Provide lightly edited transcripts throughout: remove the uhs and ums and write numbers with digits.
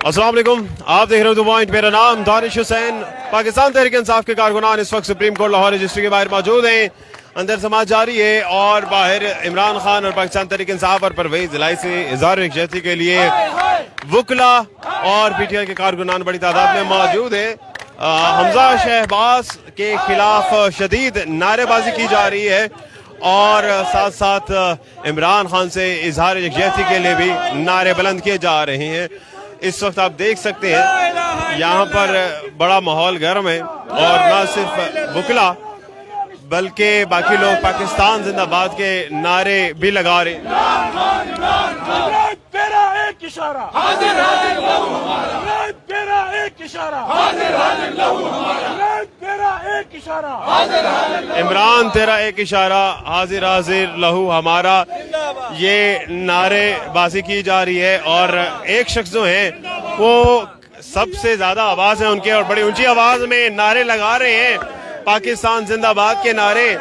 अस्सलाम वालेकुम, आप देख रहे हो द पॉइंट। मेरा नाम दानिश हुसैन। पाकिस्तान तहरीक इंसाफ के कारकुनान इस वक्त सुप्रीम कोर्ट लाहौर रजिस्ट्री के बाहर मौजूद हैं। अंदर समाज जारी है और बाहर इमरान खान और पाकिस्तान तहरीक इंसाफ और परवेज इलाही से इज़हार यकजहती के लिए वकला और पीटीआई के कारकुनान बड़ी तादाद में मौजूद है। हमजा शहबाज के खिलाफ शदीद नारेबाजी की जा रही है और साथ साथ इमरान खान से इज़हार यकजहती के लिए भी नारे बुलंद किए जा रहे हैं। इस वक्त आप देख सकते हैं यहाँ पर बड़ा माहौल गर्म है और न सिर्फ वकला बल्कि बाकी लोग पाकिस्तान जिंदाबाद के नारे भी लगा रहे हैं। तेरा एक इशारा हाजिर हाजिर लहू हमारा, तेरा एक इशारा हाजिर हाजिर लहू हमारा, तेरा एक इशारा हाजिर हाजिर। इमरान तेरा एक इशारा हाजिर हाजिर लहू हमारा, ये नारेबाजी की जा रही है और एक शख्स जो है वो सबसे ज्यादा आवाज है उनके और बड़ी ऊंची आवाज में नारे लगा रहे हैं पाकिस्तान जिंदाबाद के नारे।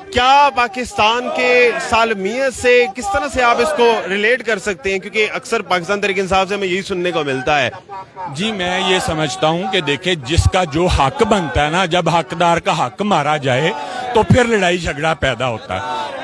क्या पाकिस्तान के सालमियत से किस तरह से आप इसको रिलेट कर सकते हैं, क्योंकि अक्सर पाकिस्तान तहरीक इंसाफ से हमें यही सुनने को मिलता है। जी, मैं ये समझता हूँ कि देखिए, जिसका जो हक बनता है ना, जब हकदार का हक मारा जाए तो फिर लड़ाई झगड़ा पैदा होता है।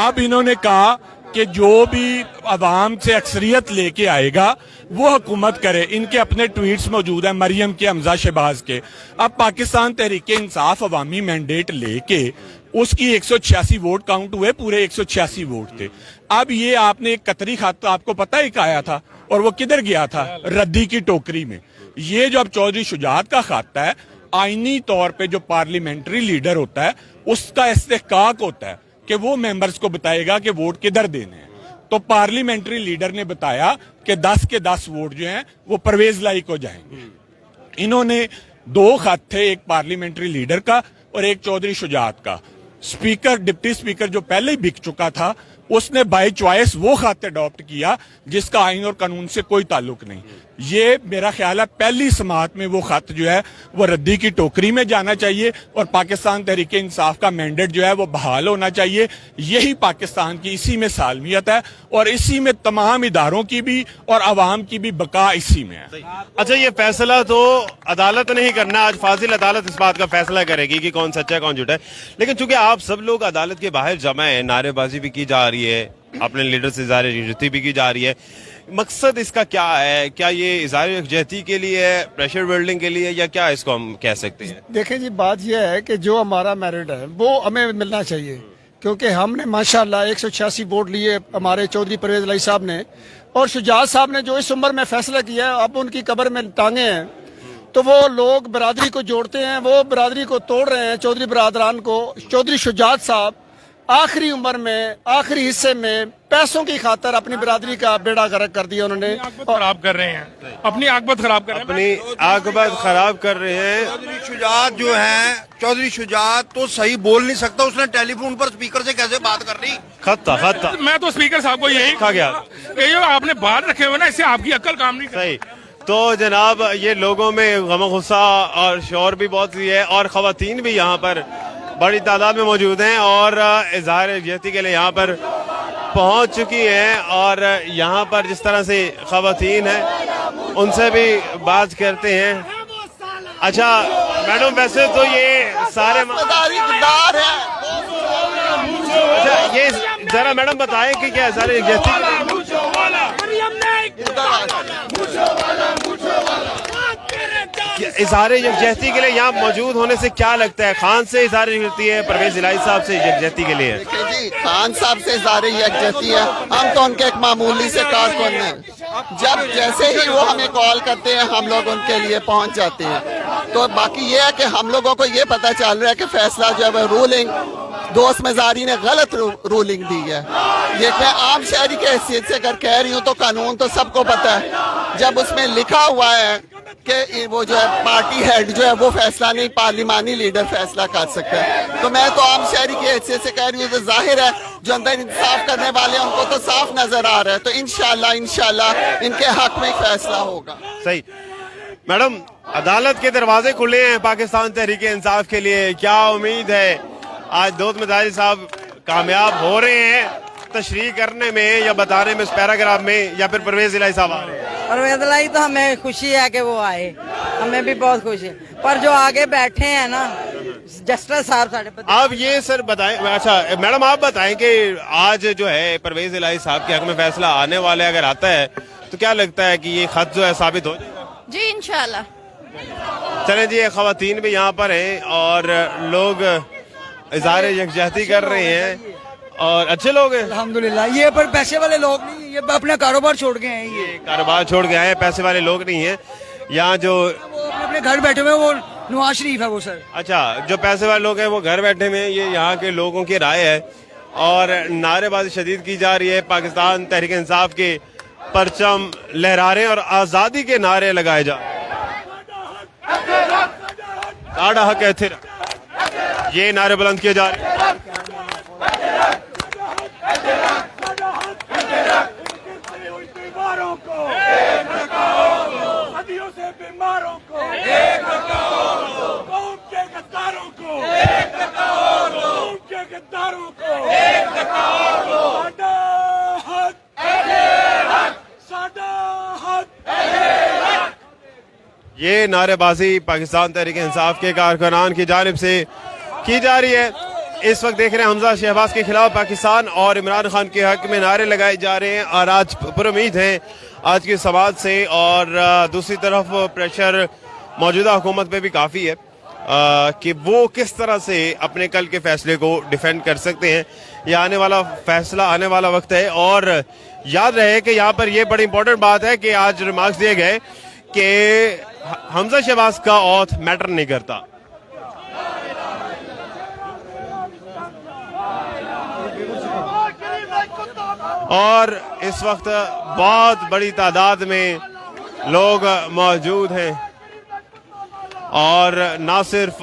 अब इन्होंने कहा कि जो भी अवाम से अक्सरियत लेके आएगा वो हुकूमत करे। इनके अपने ट्वीट्स मौजूद हैं, मरियम के, हमजा शहबाज के। अब पाकिस्तान तहरीक इंसाफ अवामी मैंडेट लेके उसकी 186 वोट काउंट हुए, पूरे 186 वोट थे। अब ये आपने एक कतरी खत आपको पता है आया था और वो किधर गया था? रद्दी की टोकरी में। ये जो अब चौधरी शुजात का खत है, आईनी तौर पे जो पार्लियामेंट्री लीडर होता है उसका इस्तेहकाक होता है कि वो मेंबर्स को बताएगा कि वोट किधर देने हैं। तो पार्लियामेंट्री लीडर ने बताया कि 10 के 10 वोट जो हैं वो परवेज लाई को जाएंगे। इन्होंने 2 खत थे, एक पार्लियामेंट्री लीडर का और एक चौधरी शुजात का। स्पीकर, डिप्टी स्पीकर जो पहले ही बिक चुका था, उसने बाय चॉइस वो खत अडॉप्ट किया जिसका आइन और कानून से कोई ताल्लुक नहीं। ये मेरा ख्याल है पहली समात में वो खत जो है वो रद्दी की टोकरी में जाना चाहिए और पाकिस्तान तहरीक इंसाफ का मैंडेट जो है वो बहाल होना चाहिए। यही पाकिस्तान की, इसी में सालमियत है और इसी में तमाम इदारों की भी और आवाम की भी बका इसी में है। अच्छा, ये फैसला तो अदालत नहीं करना, आज फाजिल अदालत इस बात का फैसला करेगी कि कौन सच्चा है कौन झूठा है। लेकिन चूंकि आप सब लोग अदालत के बाहर जमा है, नारेबाजी भी की जा रही है, अपने लीडर से इज़हार यकजहती भी की जा रही है, मकसद इसका क्या है? क्या ये इज़हार यकजहती के लिए है, प्रेशर बिल्डिंग के लिए, या क्या इसको हम कह सकते हैं? देखें जी, बात यह है कि जो हमारा मेरिट है वो हमें मिलना चाहिए, क्योंकि हमने माशाल्लाह 186 वोट लिए हमारे चौधरी परवेज इलाही साहब ने, और शुजात साहब ने जो इस उम्र में फैसला किया है, अब उनकी कब्र में टांगे हैं। तो वो लोग बरादरी को जोड़ते हैं, वो बरादरी को तोड़ रहे हैं, चौधरी बरादरान को। चौधरी शुजात साहब आखिरी उम्र में, आखिरी हिस्से में पैसों की खातर अपनी बिरादरी का बेड़ा गर्क कर दिया उन्होंने। खराब कर रहे हैं, अपनी आकबत खराब कर रहे हैं, अपनी आकबत खराब कर रहे हैं। चौधरी शुजात जो है, चौधरी शुजात तो सही बोल नहीं सकता, उसने टेलीफोन पर स्पीकर से कैसे बात कर रही? खत्ता मैं तो स्पीकर साहब को यही खा गया, ये जो आपने बात रखे हुए ना, इससे आपकी अक्ल काम नहीं सही। तो जनाब, ये लोगों में गम गुस्सा और शोर भी बहुत ही है और खवातीन भी यहाँ पर बड़ी तादाद में मौजूद हैं और इज़हार यकजहती के लिए यहाँ पर पहुँच चुकी हैं। और यहाँ पर जिस तरह से खवातीन हैं उनसे भी बात करते हैं। अच्छा मैडम, वैसे तो ये सारे अच्छा, ये जरा मैडम बताएं कि क्या इज़हार यकजहती इज़हार यकजहती के लिए यहाँ मौजूद होने से क्या लगता है? खान से इज़हार यकजहती है, परवेज इलाही साहब से यकजहती के लिए? देखिए जी, खान साहब से इज़हार यकजहती है, हम तो उनके एक मामूली से कारकुन हैं। जब जैसे ही वो हमें कॉल करते हैं हम लोग उनके लिए पहुंच जाते हैं। तो बाकी ये है कि हम लोगों को ये पता चल रहा है कि फैसला जो है रूलिंग दोस्त मजारी ने गलत रूलिंग दी है। ये मैं आम शहरी के हैसियत से अगर कह रही हूँ तो कानून तो सबको पता है। जब उसमें लिखा हुआ है कि वो जो है पार्टी हेड जो है वो फैसला नहीं, पार्लिमानी लीडर फैसला कर सकता है, तो मैं तो आम शहरी की हैसियत से कह रही हूँ, तो जाहिर है जो अंदर इंसाफ करने वाले हैं उनको तो साफ नजर आ रहा है। तो इंशाल्लाह इनके हक में फैसला होगा। सही। मैडम, अदालत के दरवाजे खुले हैं पाकिस्तान तहरीक इंसाफ के लिए, क्या उम्मीद है आज दोस्त मजारी साहब कामयाब हो रहे हैं तशरीह करने में या बताने में इस पैराग्राफ में, या फिर परवेज इलाही साहब आ रहे हैं? परवेज इलाही तो हमें खुशी है कि वो आए, हमें भी बहुत खुशी है, पर जो आगे बैठे हैं ना जस्टिस साहब साढ़े आप ये सर बताएं, अच्छा मैडम आप बताएं कि आज जो है परवेज इलाही साहब के हक में फैसला आने वाला है, अगर आता है तो क्या लगता है कि ये खत जो है साबित हो जाएगा? जी इंशाल्लाह। चलें जी, खवातीन भी यहाँ पर हैं और लोग इज़हार यकजहती कर रहे हैं और अच्छे लोग हैं अल्हम्दुलिल्लाह। ये पर पैसे वाले लोग नहीं, ये अपना कारोबार छोड़ के हैं, ये कारोबार छोड़ के आए, पैसे वाले लोग नहीं हैं यहाँ जो वो अपने घर बैठे हुए हैं, वो नवाज शरीफ है वो सर। अच्छा, जो पैसे वाले लोग हैं वो घर बैठे हुए हैं, ये यहाँ के लोगों की राय है और नारेबाजी शदीद की जा रही है। पाकिस्तान तहरीक इंसाफ के परचम लहरा रहे हैं और आज़ादी के नारे लगाए जा रहे हैं। साडा हक है थिर, ये नारे बुलंद किए जा रहे हैं। ये नारेबाजी पाकिस्तान तहरीक इंसाफ के कारकुनान की जानिब से की जा रही है। इस वक्त देख रहे हैं हमजा शहबाज के खिलाफ पाकिस्तान और इमरान खान के हक में नारे लगाए जा रहे हैं और आज पुरुम्मीद हैं आज की समाज से। और दूसरी तरफ प्रेशर मौजूदा हुकूमत पे भी काफ़ी है कि वो किस तरह से अपने कल के फैसले को डिफेंड कर सकते हैं। ये आने वाला फैसला, आने वाला वक्त है। और याद रहे कि यहाँ पर ये बड़ी इंपॉर्टेंट बात है कि आज रिमार्क्स दिए गए कि हमजा शहबाज का औथ मैटर नहीं करता। और इस वक्त बहुत बड़ी तादाद में लोग मौजूद हैं और ना सिर्फ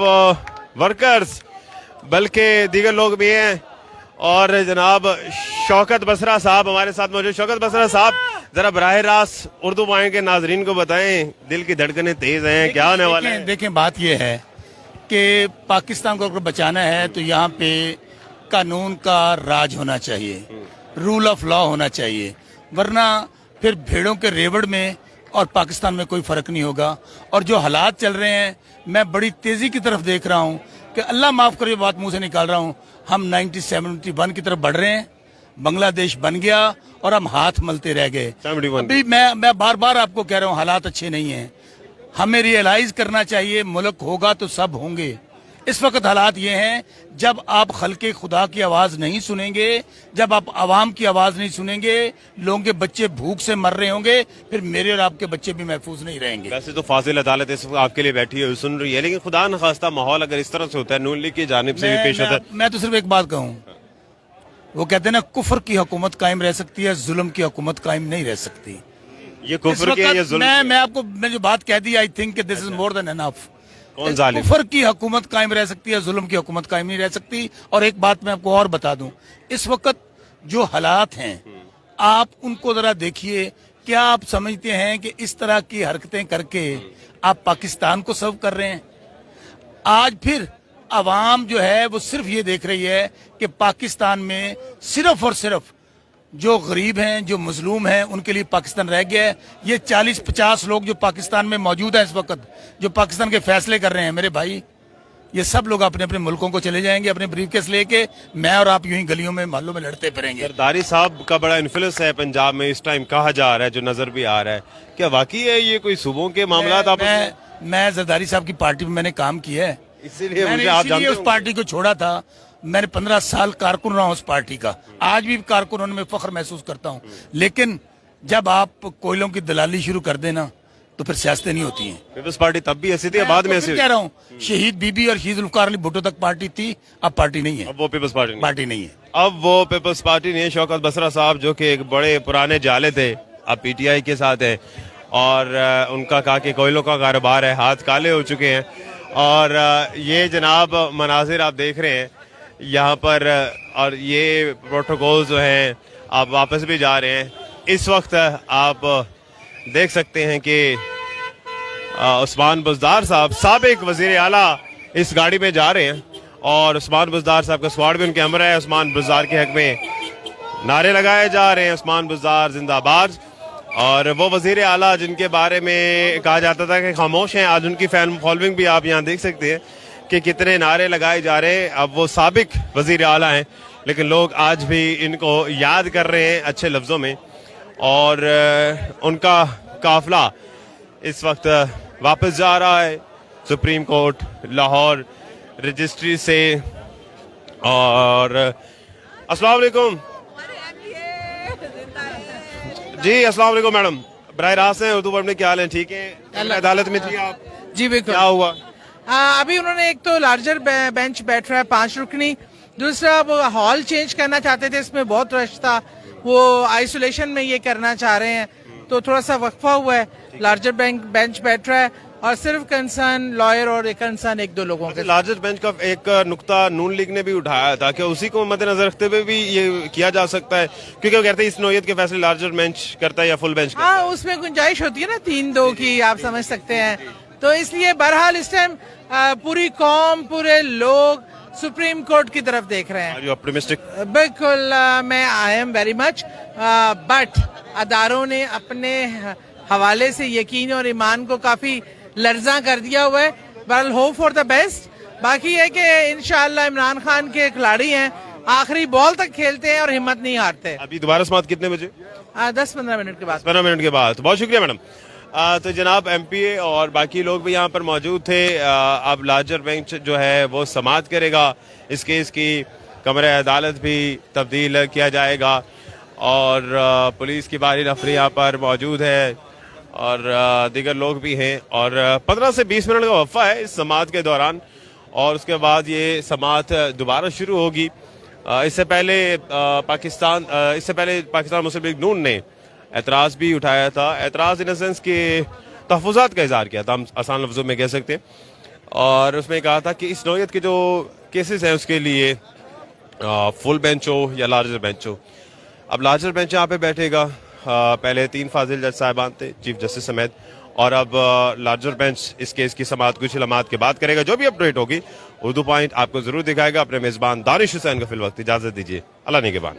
वर्कर्स बल्कि दीगर लोग भी हैं। और जनाब शौकत बसरा साहब हमारे साथ मौजूद। शौकत बसरा साहब, जरा बराह रास्त उर्दू पॉइंट के नाजरीन को बताएं, दिल की धड़कनें तेज हैं, क्या होने वाला है? देखें, बात यह है कि पाकिस्तान को अगर बचाना है तो यहाँ पे कानून का राज होना चाहिए, रूल ऑफ लॉ होना चाहिए, वरना फिर भेड़ों के रेवड़ में और पाकिस्तान में कोई फर्क नहीं होगा। और जो हालात चल रहे हैं, मैं बड़ी तेजी की तरफ देख रहा हूँ कि अल्लाह माफ करे बात मुंह से निकाल रहा हूँ, हम 1971 की तरफ बढ़ रहे हैं। बांग्लादेश बन गया और हम हाथ मलते रह गए। अभी मैं बार बार आपको कह रहा हूँ, हालात अच्छे नहीं हैं। हमें रियलाइज करना चाहिए, मुल्क होगा तो सब होंगे। इस वक्त हालात ये हैं, जब आप खल्के खुदा की आवाज़ नहीं सुनेंगे, जब आप आवाम की आवाज़ नहीं सुनेंगे, लोगों के बच्चे भूख से मर रहे होंगे, फिर मेरे और आपके बच्चे भी महफूज नहीं रहेंगे। वैसे तो फाजिल अदालत इस वक्त आपके लिए बैठी है, सुन रही है, लेकिन खुदा न खास्ता माहौल अगर इस तरह से होता है, नून लीग की जानिब से भी पेश होता है। मैं तो सिर्फ एक बात कहूँ, वो कहते हैं ना, कुफर की हुकूमत कायम रह सकती है, जुल्म की हुकूमत कायम नहीं रह सकती। ये कुफर की है, ये जुल्म। मैं आपको मैं जो बात कह दी, I think this is more than enough. कौन जालिम? कुफर की हुकूमत कायम रह सकती है, जुल्म की हुकूमत कायम नहीं रह सकती। और एक बात मैं आपको और बता दूं, इस वक्त जो हालात हैं, आप उनको जरा देखिए। क्या आप समझते हैं कि इस तरह की हरकतें करके आप पाकिस्तान को सर्व कर रहे हैं? आज फिर अवाम जो है वो सिर्फ ये देख रही है कि पाकिस्तान में सिर्फ और सिर्फ जो गरीब हैं, जो मजलूम हैं, उनके लिए पाकिस्तान रह गया है। ये 40-50 लोग जो पाकिस्तान में मौजूद हैं इस वक्त, जो पाकिस्तान के फैसले कर रहे हैं, मेरे भाई, ये सब लोग अपने अपने मुल्कों को चले जाएंगे अपने ब्रीफकेस लेके। मैं और आप यूं ही गलियों में, मोहल्लों में लड़ते फिरेंगे। जरदारी साहब का बड़ा इन्फ्लुएंस है पंजाब में इस टाइम, कहा जा रहा है, जो नजर भी आ रहा है। क्या वाकई है ये कोई सूबों के मामला? मैं जरदारी साहब की पार्टी में मैंने काम किया है, इसीलिए उस पार्टी को छोड़ा था। मैंने 15 साल कारकुन रहा हूं उस पार्टी का, आज भी कारकुन होने में फख्र महसूस करता हूं। लेकिन जब आप कोयलों की दलाली शुरू कर देना तो फिर सियासतें नहीं होती हैं। पीपल्स पार्टी तब भी ऐसी थी, बाद में ऐसी कह रहा हूँ। शहीद बीबी और शहीद जुल्फकार अली भुट्टो तक पार्टी थी, अब पार्टी नहीं है। अब वो पीपल्स पार्टी नहीं है। अब वो पीपल्स पार्टी नहीं है। शौकत बसरा साहब जो कि एक बड़े पुराने जाले थे, अब पीटीआई के साथ है और उनका कहा कि कोयलों का कारोबार है, हाथ काले हो चुके हैं। और ये जनाब मनाजिर आप देख रहे हैं यहाँ पर, और ये प्रोटोकॉल जो हैं आप वापस भी जा रहे हैं। इस वक्त आप देख सकते हैं कि उस्मान बुज़दार साहब, साबिक वज़ीर आला, इस गाड़ी में जा रहे हैं और उस्मान बुज़दार साहब का स्क्वाड भी उनके हमरा है। उस्मान बुज़दार के हक में نعرے لگائے جا رہے ہیں عثمان بزدار زندہ باد. اور وہ وزیر اعلیٰ جن کے بارے میں کہا جاتا تھا کہ خاموش ہیں, آج ان کی فین فالوئنگ بھی آپ یہاں دیکھ سکتے ہیں کہ کتنے نعرے لگائے جا رہے ہیں. اب وہ سابق وزیر اعلیٰ ہیں لیکن لوگ آج بھی ان کو یاد کر رہے ہیں اچھے لفظوں میں, اور ان کا قافلہ اس وقت واپس جا رہا ہے سپریم کورٹ لاہور رجسٹری سے. اور السلام علیکم جی, السلام علیکم میڈم, براہ راست ہیں اردو پڑھنے, کیا حال ہیں, ٹھیک ہیں؟ عدالت میں تھی آپ, جی بالکل. کیا ہوا؟ ابھی انہوں نے ایک تو لارجر بینچ بیٹھ رہا ہے 5 رکنی, دوسرا وہ ہال چینج کرنا چاہتے تھے, اس میں بہت رش تھا, وہ آئسولیشن میں یہ کرنا چاہ رہے ہیں تو تھوڑا سا وقفہ ہوا ہے. لارجر بینچ بیٹھ رہا ہے اور صرف کنسرن لائر اور ایک کنسرن 1-2 لوگوں کے. لارجر بینچ کا ایک نقطہ نون لیگ نے بھی اٹھایا تھا کہ اسی کو مد نظر رکھتے ہوئے بھی یہ کیا جا سکتا ہے, کیونکہ وہ کہتے ہیں اس نوعیت کے فیصلے لارجر بینچ کرتا ہے یا فل بینچ کرتا ہے. ہاں, اس میں گنجائش ہوتی ہے نا 3-2 کی, آپ سمجھ سکتے ہیں. تو اس لیے بہرحال اس ٹائم پوری قوم, پورے لوگ سپریم کورٹ کی طرف دیکھ رہے ہیں. بالکل, میں I am very much, but اداروں نے اپنے حوالے سے یقین اور ایمان کو کافی لرزاں کر دیا ہوا ہے. بہرحال ہوپ فار دا بیسٹ. باقی ہے کہ انشاءاللہ عمران خان کے کھلاڑی ہیں, آخری بال تک کھیلتے ہیں اور ہمت نہیں ہارتے. ابھی دوبارہ سماعت کتنے بجے؟ 10-15 منٹ کے بعد. 15 منٹ کے بعد. بہت شکریہ میڈم. تو جناب ایم پی اے اور باقی لوگ بھی یہاں پر موجود تھے. اب لارجر بینچ جو ہے وہ سماعت کرے گا اس کیس کی, کمرہ عدالت بھی تبدیل کیا جائے گا, اور پولیس کی باری نفری یہاں پر موجود ہے اور دیگر لوگ بھی ہیں. اور 15 سے 20 منٹ کا وقفہ ہے اس سماعت کے دوران, اور اس کے بعد یہ سماعت دوبارہ شروع ہوگی. اس سے پہلے پاکستان مسلم لیگ نون نے اعتراض بھی اٹھایا تھا. اعتراض ان سینس کہ تحفظات کا اظہار کیا تھا, ہم آسان لفظوں میں کہہ سکتے ہیں, اور اس میں کہا تھا کہ اس نوعیت کے جو کیسز ہیں اس کے لیے فل بینچ ہو یا لارجر بینچ ہو. اب لارجر بینچ یہاں پہ بیٹھے گا, پہلے 3 فاضل جج صاحبان تھے چیف جسٹس سمیت, اور اب لارجر بینچ اس کیس کی سماعت کچھ لمحات کے بعد کرے گا. جو بھی اپڈیٹ ہوگی اردو پوائنٹ آپ کو ضرور دکھائے گا. اپنے میزبان دانش حسین کو فی الوقت اجازت دیجیے. اللہ نگہبان.